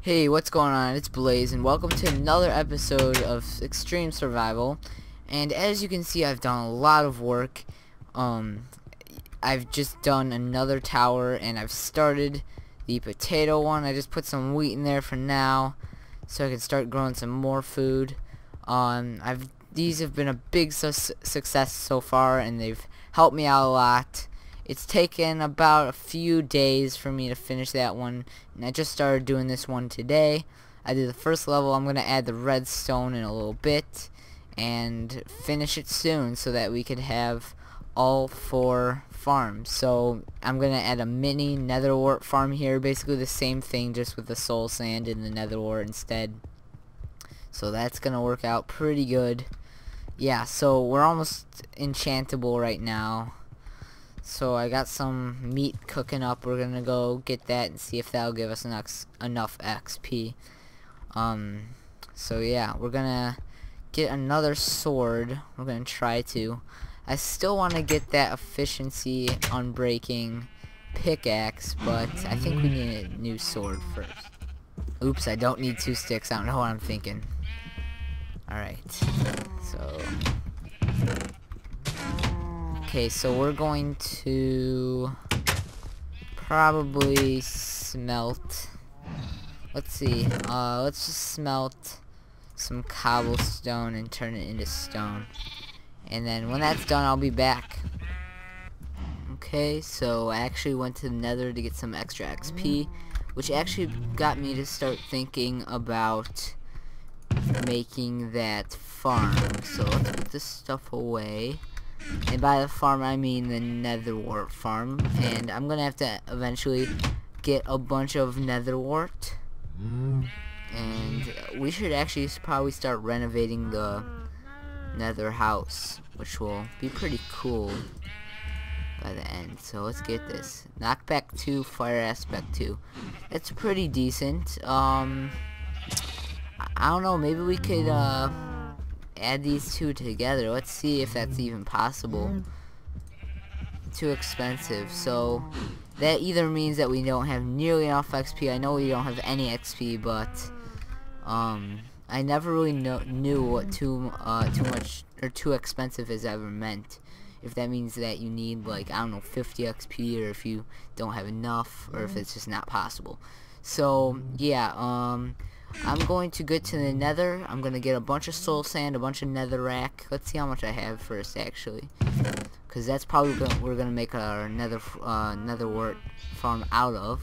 Hey, what's going on? It's Blaze, and welcome to another episode of Extreme Survival. And as you can see, I've done a lot of work. I've just done another tower, and I've started the potato one. I just put some wheat in there for now, so I can start growing some more food. These have been a big success so far, and they've helped me out a lot. It's taken about a few days for me to finish that one, and I just started doing this one today. I did the first level. I'm going to add the redstone in a little bit and finish it soon so that we could have all 4 farms. So I'm going to add a mini nether wart farm here, basically the same thing, just with the soul sand and the nether wart instead. So that's going to work out pretty good. Yeah, so we're almost enchantable right now. So I got some meat cooking up. We're gonna go get that and see if that'll give us enough XP. So yeah, we're gonna get another sword. We're gonna try to. I still want to get that efficiency unbreaking pickaxe, but I think we need a new sword first. Oops, I don't need 2 sticks. I don't know what I'm thinking. Alright, so okay, so we're going to probably smelt. Let's see. Let's just smelt some cobblestone and turn it into stone. And then when that's done, I'll be back. Okay, so I actually went to the nether to get some extra XP, which actually got me to start thinking about making that farm. So let's put this stuff away. And by the farm, I mean the nether wart farm. And I'm gonna have to eventually get a bunch of nether wart. And we should actually probably start renovating the nether house, which will be pretty cool by the end. So let's get this. Knockback 2, fire aspect 2. That's pretty decent. I don't know, maybe we could add these 2 together. Let's see if that's even possible. Too expensive. So that either means that we don't have nearly enough XP. I know we don't have any XP, but I never really knew what too much or too expensive has ever meant. If that means that you need, like, I don't know, 50 XP, or if you don't have enough, or if it's just not possible. So yeah, I'm going to get to the nether. I'm going to get a bunch of soul sand, a bunch of netherrack. Let's see how much I have first, actually. Because that's probably what we're going to make our nether wart farm out of.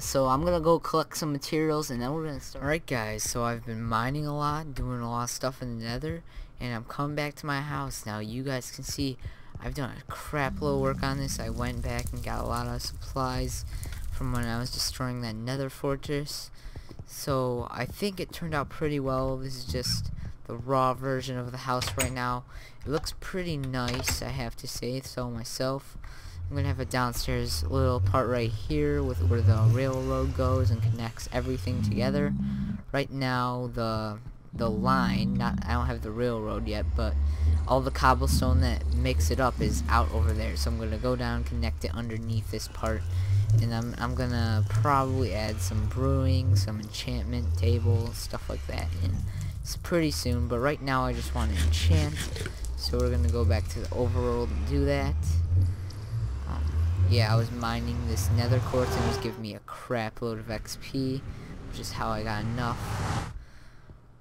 So I'm going to go collect some materials, and then we're going to start. Alright guys, so I've been mining a lot, doing a lot of stuff in the nether, and I'm coming back to my house. Now you guys can see I've done a crap load of work on this. I went back and got a lot of supplies from when I was destroying that nether fortress. So I think it turned out pretty well. This is just the raw version of the house right now. It looks pretty nice, I have to say so myself. I'm gonna have a downstairs little part right here with where the railroad goes and connects everything together. Right now the line, I don't have the railroad yet, but all the cobblestone that makes it up is out over there. So I'm gonna go down, connect it underneath this part. And I'm gonna probably add some brewing, some enchantment table, stuff like that in. It's pretty soon, but right now I just want to enchant. So we're gonna go back to the overworld and do that. Yeah, I was mining this nether quartz and it was giving me a crap load of XP, which is how I got enough.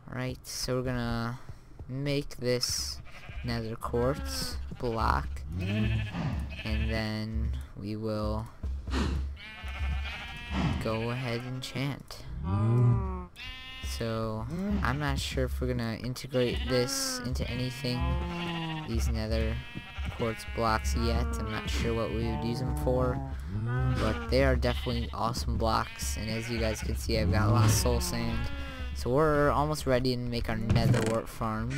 Alright, so we're gonna make this nether quartz block, and then we will go ahead and enchant. So I'm not sure if we're gonna integrate this into anything, these nether quartz blocks, yet. I'm not sure what we would use them for, but they are definitely awesome blocks. And as you guys can see, I've got a lot of soul sand, so we're almost ready to make our nether wart farm.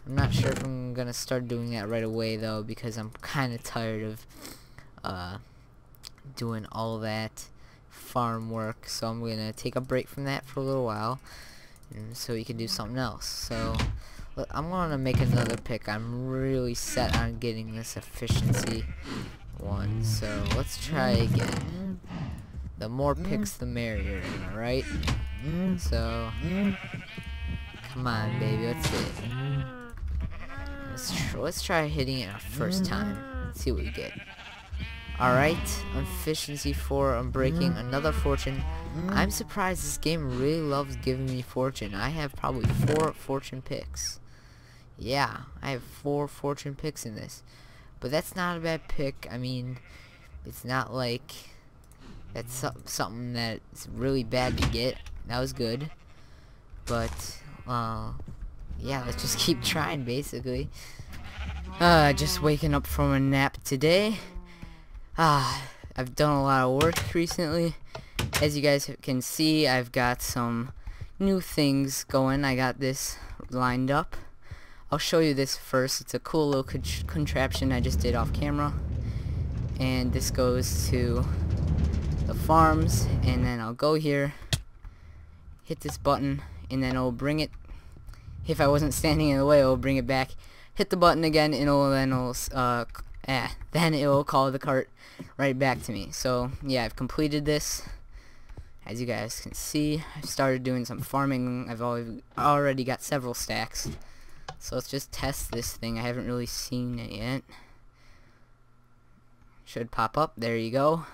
I'm not sure if I'm gonna start doing that right away though, because I'm kind of tired of doing all that farm work. So I'm gonna take a break from that for a little while, and so we can do something else. So I'm gonna make another pick. I'm really set on getting this efficiency one, so let's try again. The more picks, the merrier, am I right? So, come on, baby, let's do it. Let's try hitting it our first time. Let's see what we get. Alright, efficiency 4, I'm breaking another fortune. I'm surprised this game really loves giving me fortune. I have probably 4 fortune picks. Yeah, I have 4 fortune picks in this. But that's not a bad pick. I mean, it's not like that's something that's really bad to get. That was good. But, yeah, let's just keep trying, basically. Just waking up from a nap today. I've done a lot of work recently. As you guys can see, I've got some new things going. I got this lined up. I'll show you this first. It's a cool little contraption I just did off camera. And this goes to the farms, and then I'll go here, hit this button, and then it'll bring it. If I wasn't standing in the way, it'll bring it back. Hit the button again, and then it'll call the cart right back to me. So yeah, I've completed this. As you guys can see, I've started doing some farming. I've already got several stacks. So let's just test this thing. I haven't really seen it yet. Should pop up. There you go.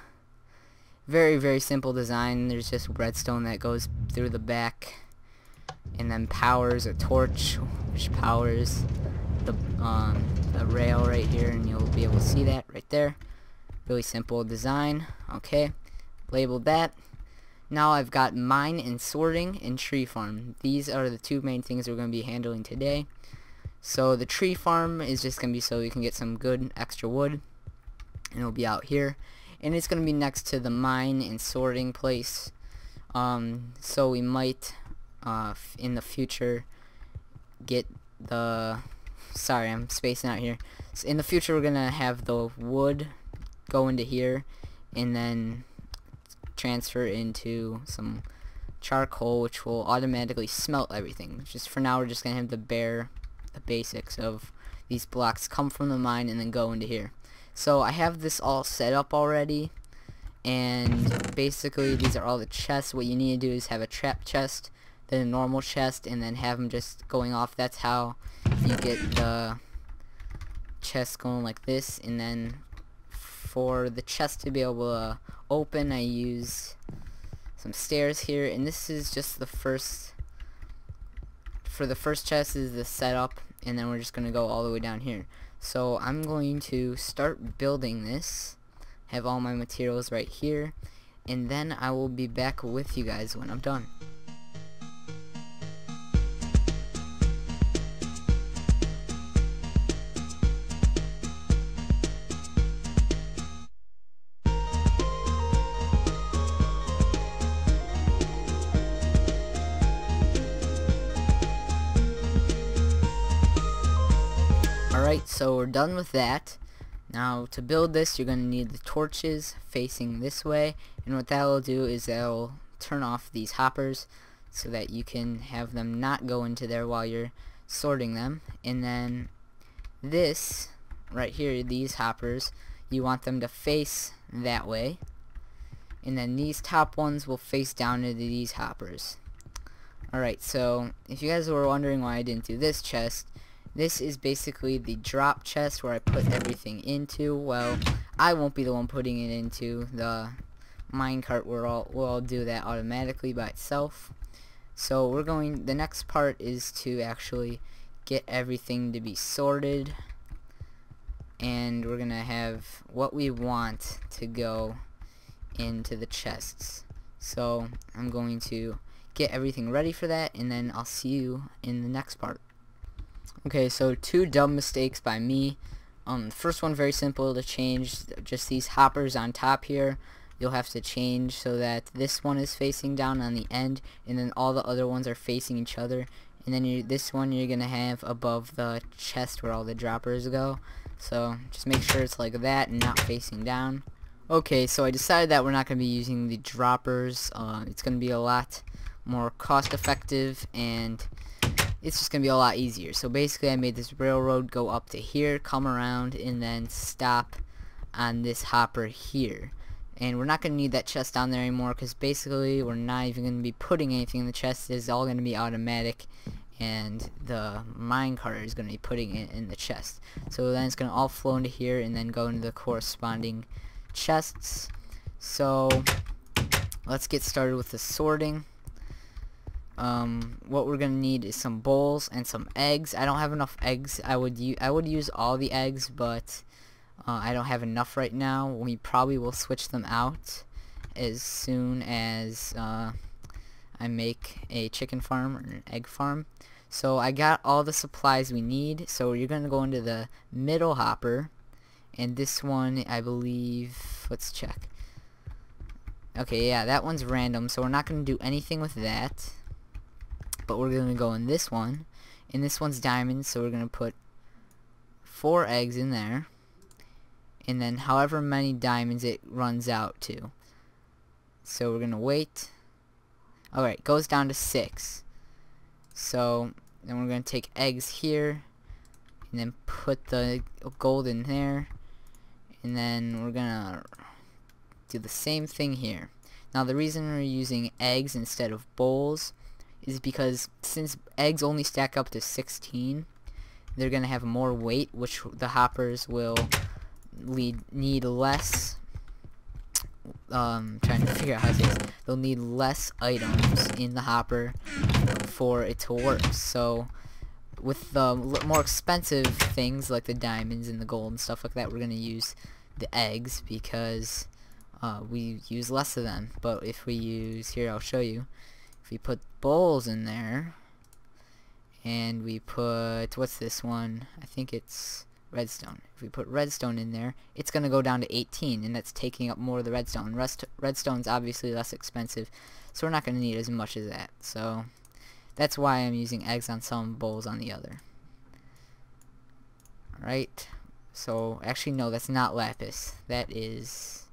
Very, very simple design. There's just redstone that goes through the back, and then powers a torch, which powers the rail right here, and you'll be able to see that right there. Really simple design. Okay, labeled that. Now I've got mine and sorting and tree farm. These are the 2 main things we're going to be handling today. So the tree farm is just going to be so we can get some good extra wood, and it'll be out here, and it's going to be next to the mine and sorting place. So we might in the future get the, sorry, I'm spacing out here. So in the future we're going to have the wood go into here and then transfer into some charcoal, which will automatically smelt everything. Just for now we're just going to have the basics of these blocks come from the mine and then go into here. So I have this all set up already, and basically these are all the chests. What you need to do is have a trap chest, then a normal chest, and then have them just going off. That's how you get the chest going like this. And then for the chest to be able to open, I use some stairs here, and this is just the first. For the first chest is the setup, and then we're just going to go all the way down here. So I'm going to start building this, have all my materials right here, and then I will be back with you guys when I'm done. Alright, so we're done with that. Now to build this, you're going to need the torches facing this way, and what that will do is that will turn off these hoppers so that you can have them not go into there while you're sorting them. And then this right here, these hoppers, you want them to face that way, and then these top ones will face down into these hoppers. Alright, so if you guys were wondering why I didn't do this chest, this is basically the drop chest where I put everything into. Well, I won't be the one putting it into. The minecart will all do that automatically by itself. So the next part is to actually get everything to be sorted, and we're gonna have what we want to go into the chests. So I'm going to get everything ready for that, and then I'll see you in the next part. Okay, so 2 dumb mistakes by me. First one, very simple to change. Just these hoppers on top here, you'll have to change so that this one is facing down on the end, and then all the other ones are facing each other. And then this one you're gonna have above the chest where all the droppers go. So just make sure it's like that and not facing down. Okay, so I decided that we're not gonna be using the droppers. It's gonna be a lot more cost effective, and it's just gonna be a lot easier. So basically I made this railroad go up to here, come around, and then stop on this hopper here. And we're not going to need that chest down there anymore, because basically we're not even going to be putting anything in the chest. It's all going to be automatic, and the minecart is going to be putting it in the chest. So then it's going to all flow into here and then go into the corresponding chests. So let's get started with the sorting. What we're gonna need is some bowls and some eggs. I don't have enough eggs. I would use all the eggs, but I don't have enough right now. We probably will switch them out as soon as I make a chicken farm or an egg farm. So I got all the supplies we need. So you're gonna go into the middle hopper, and this one, I believe, let's check. Okay, yeah, that one's random, so we're not gonna do anything with that. But we're gonna go in this one, and this one's diamonds, so we're gonna put 4 eggs in there, and then however many diamonds it runs out to. So we're gonna wait. Alright, goes down to 6. So then we're gonna take eggs here, and then put the gold in there, and then we're gonna do the same thing here. Now the reason we're using eggs instead of bowls is because since eggs only stack up to 16, they're gonna have more weight, which the hoppers will need less. Trying to figure out how to say this. They'll need less items in the hopper for it to work. So with the more expensive things like the diamonds and the gold and stuff like that, we're gonna use the eggs because we use less of them. But if we use, here I'll show you, if we put bowls in there and we put, what's this one, I think it's redstone. If we put redstone in there, it's gonna go down to 18, and that's taking up more of the redstone. Redstone's obviously less expensive, so we're not gonna need as much as that. So that's why I'm using eggs on some, bowls on the other. Alright, so actually no, that's not lapis, that is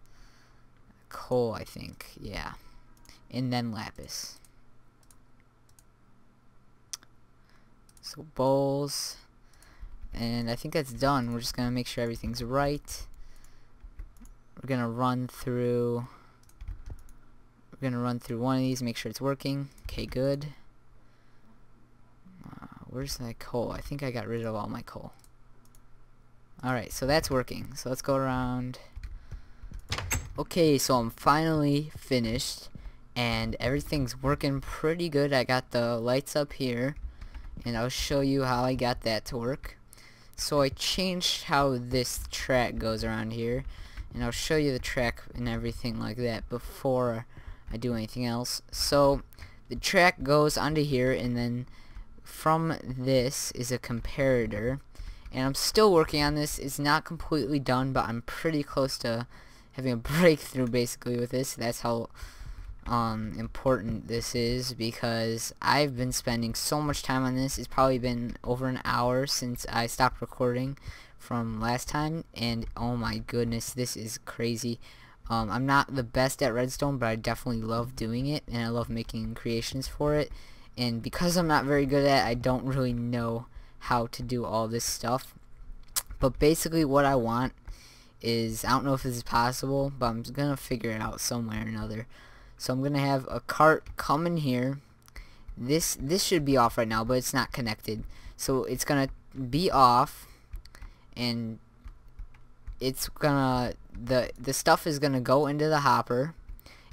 coal, I think. Yeah, and then lapis. So bowls, and I think that's done. We're just gonna make sure everything's right. We're gonna run through one of these, make sure it's working. Okay, good. Where's that coal? I think I got rid of all my coal. Alright, so that's working. So let's go around. Okay, so I'm finally finished, and everything's working pretty good. I got the lights up here, and I'll show you how I got that to work. So I changed how this track goes around here, and I'll show you the track and everything like that before I do anything else. So the track goes onto here, and then from this is a comparator, and I'm still working on this. It's not completely done, but I'm pretty close to having a breakthrough basically with this. That's how important this is, because I've been spending so much time on this. It's probably been over an hour since I stopped recording from last time, and oh my goodness, this is crazy. I'm not the best at redstone, but I definitely love doing it, and I love making creations for it. And because I'm not very good at it, I don't really know how to do all this stuff. But basically what I want is, I don't know if this is possible, but I'm gonna figure it out somewhere or another. So I'm gonna have a cart come in here. This should be off right now, but it's not connected. So it's gonna be off, and it's gonna, the stuff is gonna go into the hopper,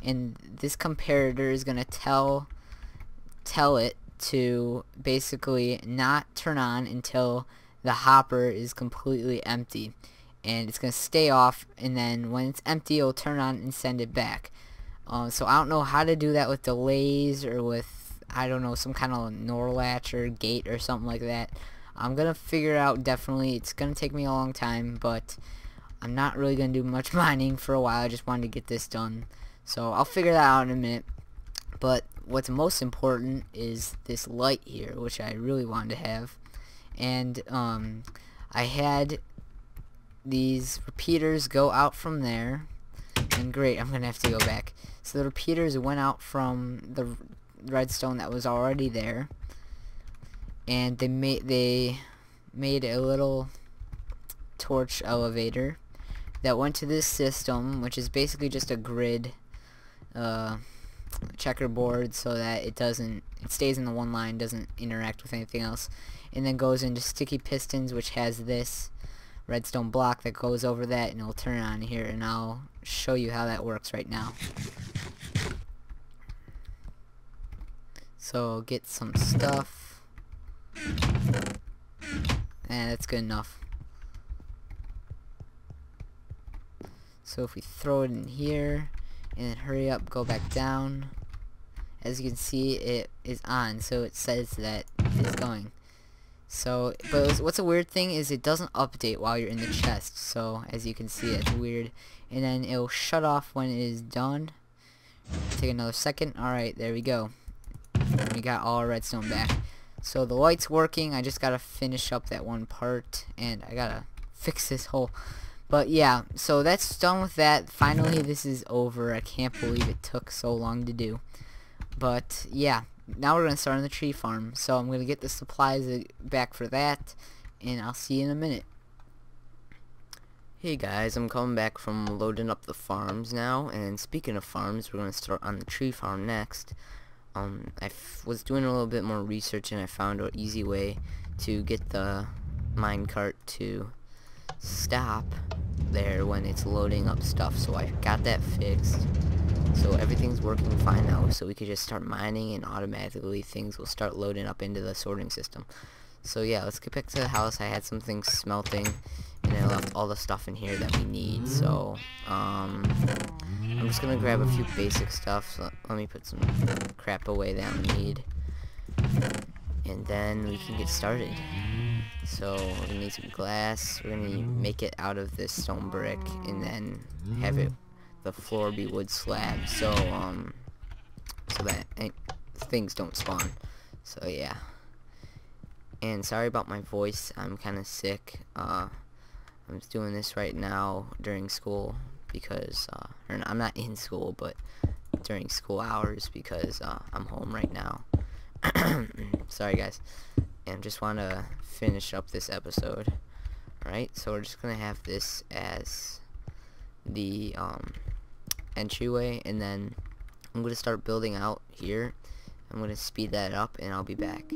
and this comparator is gonna tell it to basically not turn on until the hopper is completely empty, and it's gonna stay off, and then when it's empty it'll turn on and send it back. So I don't know how to do that with delays, or with, I don't know, some kind of NOR latch or gate or something like that. I'm gonna figure it out. Definitely it's gonna take me a long time, but I'm not really gonna do much mining for a while. I just wanted to get this done, so I'll figure that out in a minute. But what's most important is this light here, which I really wanted to have. And I had these repeaters go out from there, and great, I'm gonna have to go back. So the repeaters went out from the redstone that was already there, and they made a little torch elevator that went to this system, which is basically just a grid checkerboard, so that it stays in the one line, doesn't interact with anything else, and then goes into sticky pistons, which has this redstone block that goes over that, and it'll turn on here, and I'll show you how that works right now. So get some stuff, and that's good enough. So if we throw it in here and then hurry up, go back down, as you can see it is on, so it says that it's going. So, but what's a weird thing is it doesn't update while you're in the chest, so as you can see it's weird, and then it'll shut off when it is done. Take another second. Alright, there we go. We got all our redstone back. So the light's working. I just gotta finish up that one part, and I gotta fix this hole. But yeah, so that's done with that. Finally, this is over. I can't believe it took so long to do. But yeah, now we're gonna start on the tree farm. So I'm gonna get the supplies back for that, and I'll see you in a minute. Hey guys, I'm coming back from loading up the farms now, and speaking of farms, we're gonna start on the tree farm next. I was doing a little bit more research, and I found an easy way to get the minecart to stop there when it's loading up stuff, so I got that fixed. So everything's working fine now, so we could just start mining, and automatically things will start loading up into the sorting system. So yeah, let's get back to the house. I had some things smelting, and I left all the stuff in here that we need. So I'm just gonna grab a few basic stuff. So let me put some crap away that we need, and then we can get started. So we're gonna need some glass. We're gonna make it out of this stone brick, and then have the floor be wood slab. So so that things don't spawn. So yeah. And sorry about my voice. I'm kind of sick. I'm just doing this right now during school because or I'm not in school, but during school hours because I'm home right now. Sorry guys. And just want to finish up this episode. Alright, so we're just gonna have this as the entryway, and then I'm gonna start building out here. I'm gonna speed that up, and I'll be back.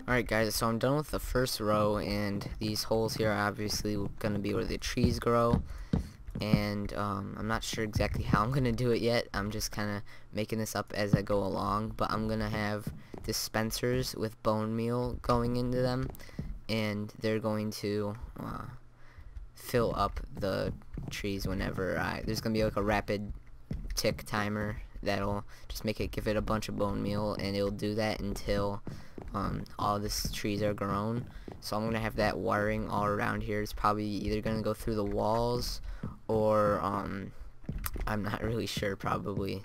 Alright guys, so I'm done with the first row, and these holes here are obviously going to be where the trees grow, and I'm not sure exactly how I'm going to do it yet. I'm just kind of making this up as I go along, but I'm going to have dispensers with bone meal going into them, and they're going to fill up the trees whenever there's going to be like a rapid tick timer that'll just give it a bunch of bone meal, and it'll do that until all these trees are grown. So I'm gonna have that wiring all around here. It's probably either gonna go through the walls, or I'm not really sure, probably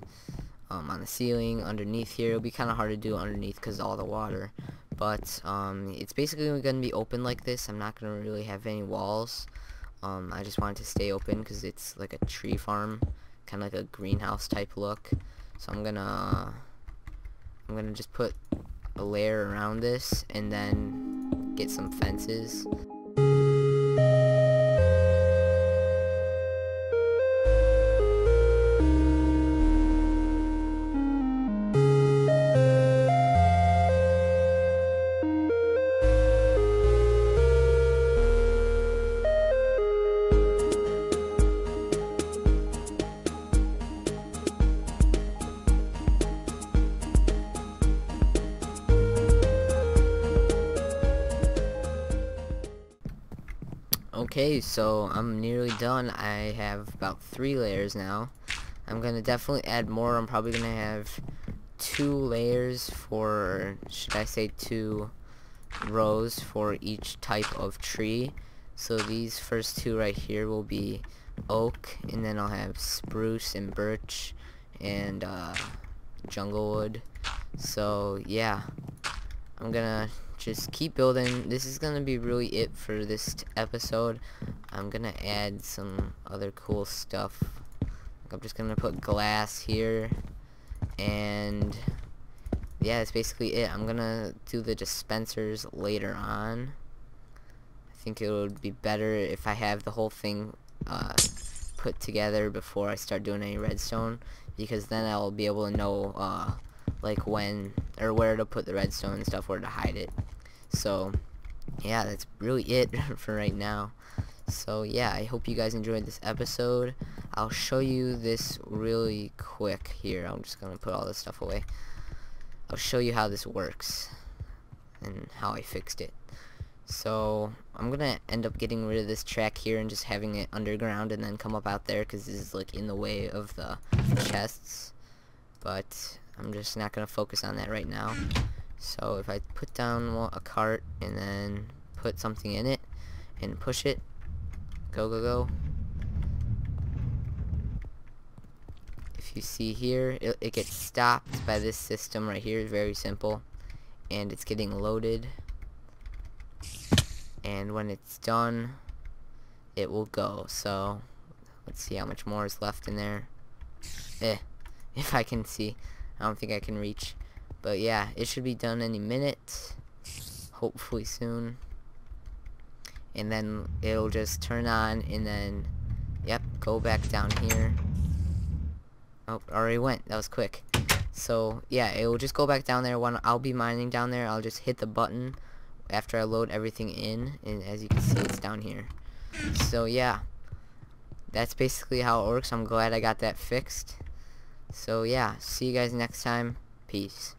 on the ceiling, underneath here. It'll be kind of hard to do underneath because of all the water. But it's basically going to be open like this. I'm not going to really have any walls. I just want it to stay open because it's like a tree farm, kind of like a greenhouse type look. So I'm gonna just put a layer around this and then get some fences. Okay, so I'm nearly done. I have about 3 layers now. I'm gonna definitely add more. I'm probably gonna have 2 layers for, should I say 2 rows for each type of tree. So these first 2 right here will be oak, and then I'll have spruce and birch and jungle wood. So yeah, I'm gonna just keep building. This is gonna be really it for this episode. I'm gonna add some other cool stuff. I'm just gonna put glass here, and yeah, that's basically it. I'm gonna do the dispensers later on. I think it would be better if I have the whole thing put together before I start doing any redstone, because then I'll be able to know like when or where to put the redstone and stuff, where to hide it. So yeah, that's really it for right now. So yeah, I hope you guys enjoyed this episode. I'll show you this really quick here. I'm just gonna put all this stuff away. I'll show you how this works and how I fixed it. So I'm gonna end up getting rid of this track here and just having it underground and then come up out there, because this is like in the way of the chests. But I'm just not gonna focus on that right now. So if I put down a cart and then put something in it and push it, go go go, if you see here, it gets stopped by this system right here. It's very simple, and it's getting loaded, and when it's done it will go. So let's see how much more is left in there. If I can see, I don't think I can reach. But yeah, it should be done any minute, hopefully soon. And then it'll just turn on, and then, yep, go back down here. Oh, already went. That was quick. So yeah, it will just go back down there. When I'll be mining down there, I'll just hit the button after I load everything in, and as you can see, it's down here. So yeah, that's basically how it works. I'm glad I got that fixed. So yeah, see you guys next time. Peace.